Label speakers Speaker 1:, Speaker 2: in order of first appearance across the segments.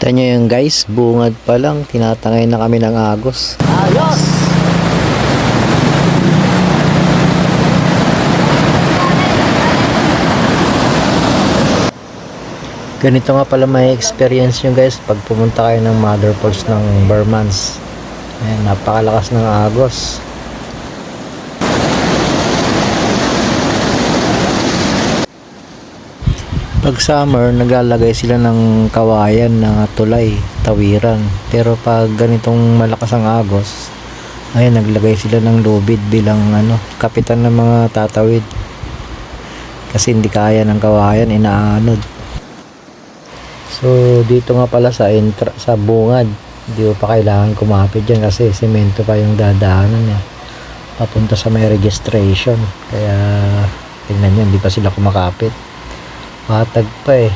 Speaker 1: Kita nyo yung guys, bungad pa lang, tinatangay na kami ng agos. Ayos! Ganito nga pala may experience nyo guys pag pumunta kayo ng Mother Falls ng Burmans. Ayan, napakalakas ng agos. Pag summer, naglalagay sila ng kawayan na tulay, tawiran. Pero pag ganitong malakas ang agos, ayun, naglagay sila ng lubid bilang kapitan ng mga tatawid. Kasi hindi kaya ng kawayan, inaanod. So, dito nga pala sa bungad, hindi mo pa kailangan kumapit dyan kasi semento pa yung dadaanan niya. Papunta sa may registration. Kaya, tingnan nyo, hindi pa sila kumakapit. Matag pa eh.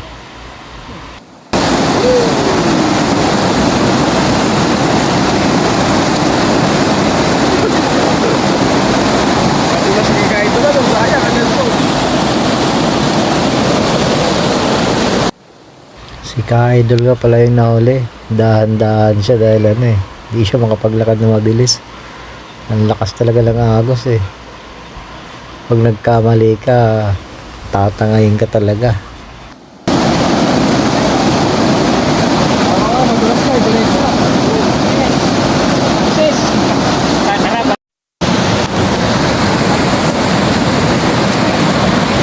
Speaker 1: Si Ka-Idol nga pala yung nahuli. Dahan-dahan siya dahil hindi siya makapaglakad na mabilis. Ang lakas talaga ng agos eh. Pag nagkamali ka, tatangayin ka talaga.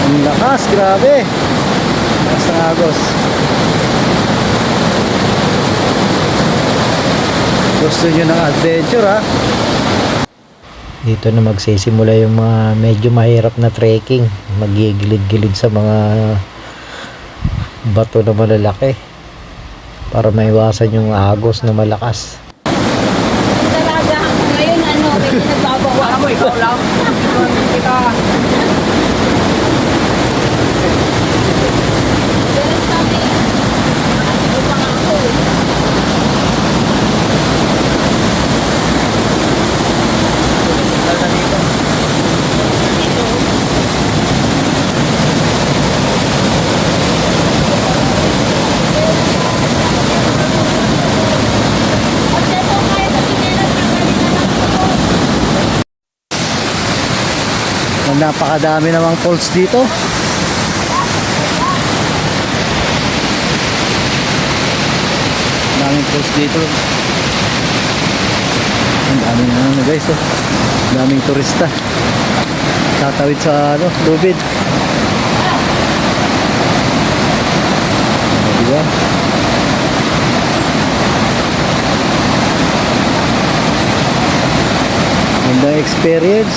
Speaker 1: Ang lakas, grabe. Lakas ng agos. Gusto nyo ng adventure ha? Dito na magsisimula yung mga medyo mahirap na trekking. Magigilid-gilid sa mga bato na malalaki para maiwasan yung agos na malakas.
Speaker 2: Talaga, ngayon medyo nagbabawa mo, ikaw lang. Kita. Ganun kami. Nakasigo pa nga ako.
Speaker 1: Napakadami namang falls dito. Daming falls dito. Ang daming guys oh. Daming turista. Tatawid sa lubid. Diba? Ganda experience.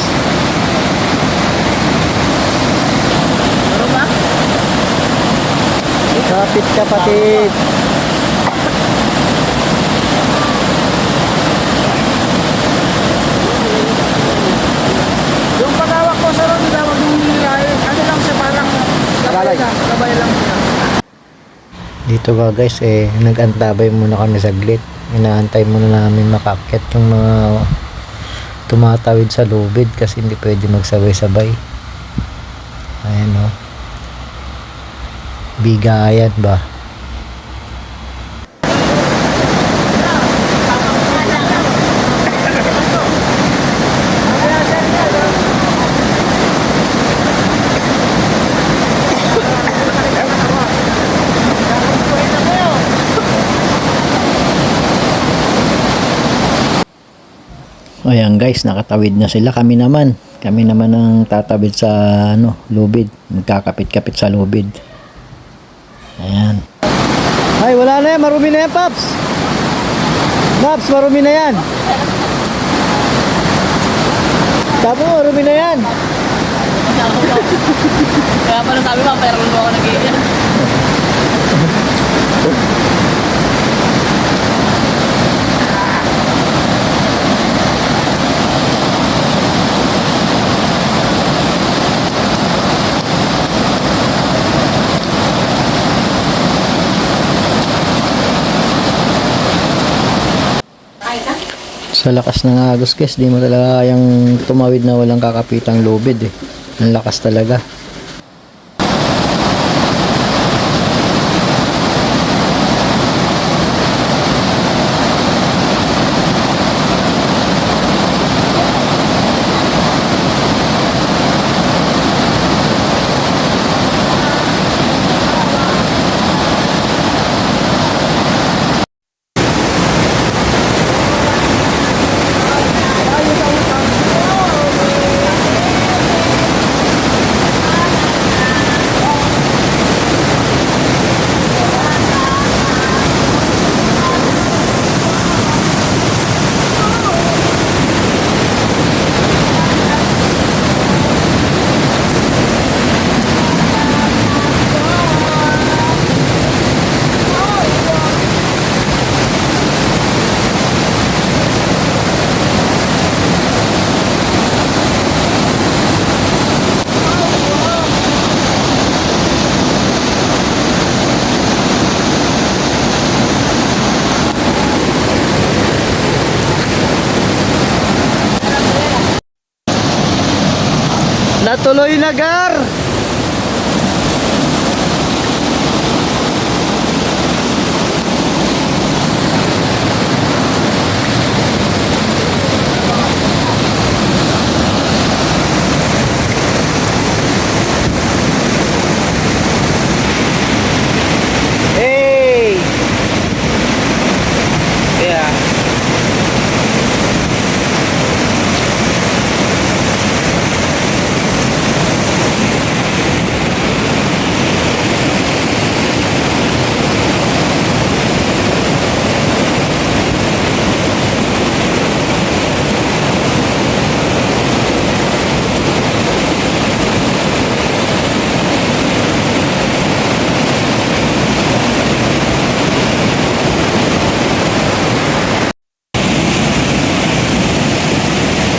Speaker 1: Kapit kapatid.
Speaker 3: Yung pagawak ko sa ron, tawag yung lang siya parang kabay lang siya.
Speaker 1: Dito ba guys nag-antabay muna kami saglit. Inaantay muna namin makakit yung mga tumatawid sa lubid kasi hindi pwede magsabay-sabay. Ayan o. Bigayan ba? Ayan guys, nakatawid na sila. Kami naman ang tatawid sa lubid. Nagkakapit-kapit sa lubid. Ayan. Ay, wala na yan. Marumi na yan, Paps. Paps, marumi na yan. Tapo, marumi na yan.
Speaker 2: Kaya pala sabi mo, pero mo ako nag-iiyan.
Speaker 1: Sa lakas ng agos guys, di mo talaga kayang tumawid na walang kakapitang lubid eh. Ang lakas talaga. Natuloy na, Gar! Hey! Yeah.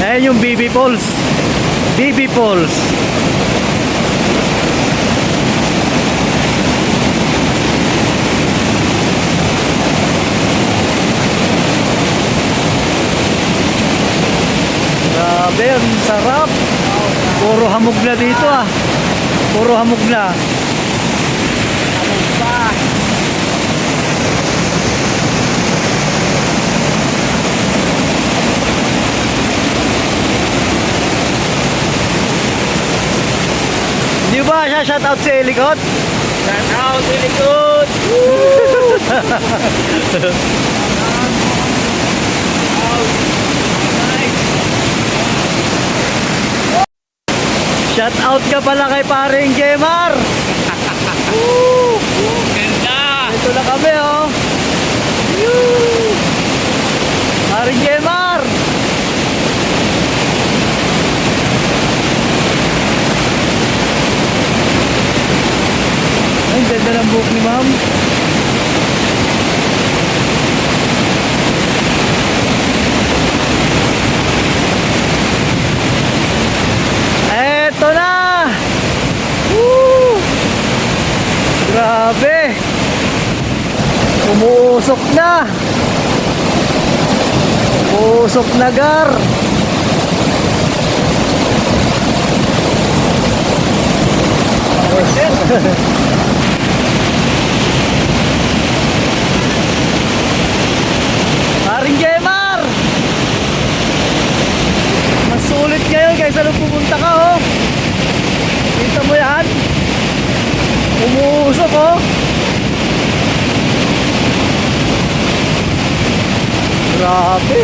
Speaker 1: Ayan yung BB Falls. BB Falls. Grabe, ang sarap. Puro hamog na dito ah. Puro hamog na.
Speaker 3: Ano ba?
Speaker 1: Di ba siya shoutout si Elikot?
Speaker 3: Shout out, really good!
Speaker 1: Shoutout ka pala kay paring Gemar.
Speaker 3: Ganda!
Speaker 1: Ito na kami oh. Yoo! Paring Gemar. Ay, ganda ng buhok ni ma'am. Eto na! Woo! Grabe! Umuusok na! Umuusok na, Gar! Paring Gemar! Mas sulit ngayon kaysa nung pumunta ka oh. Kita mo yan? Umuusok oh. Grabe.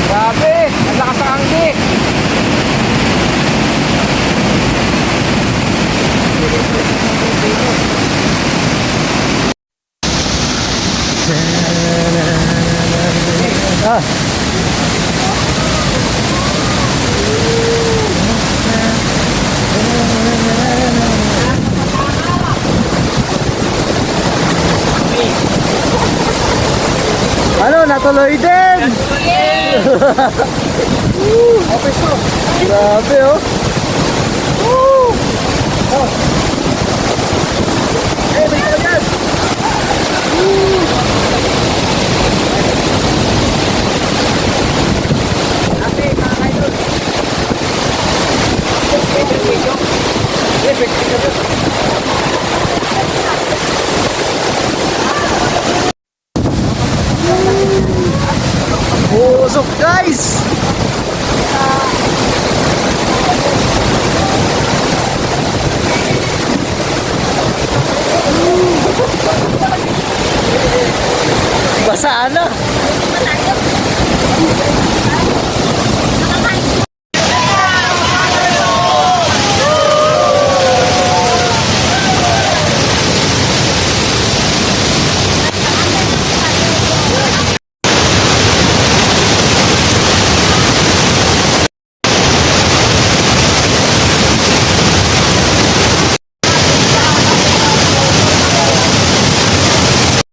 Speaker 3: Grabe! Ang lakas ng anggi!
Speaker 1: Ah. Ano, natuloy din!
Speaker 3: Okay, so.
Speaker 1: Grabe oh! Woo!
Speaker 3: Eh, may ito yan! Ate, mga kaidol. Video. Eh, video.
Speaker 1: Busok guys! Basa na!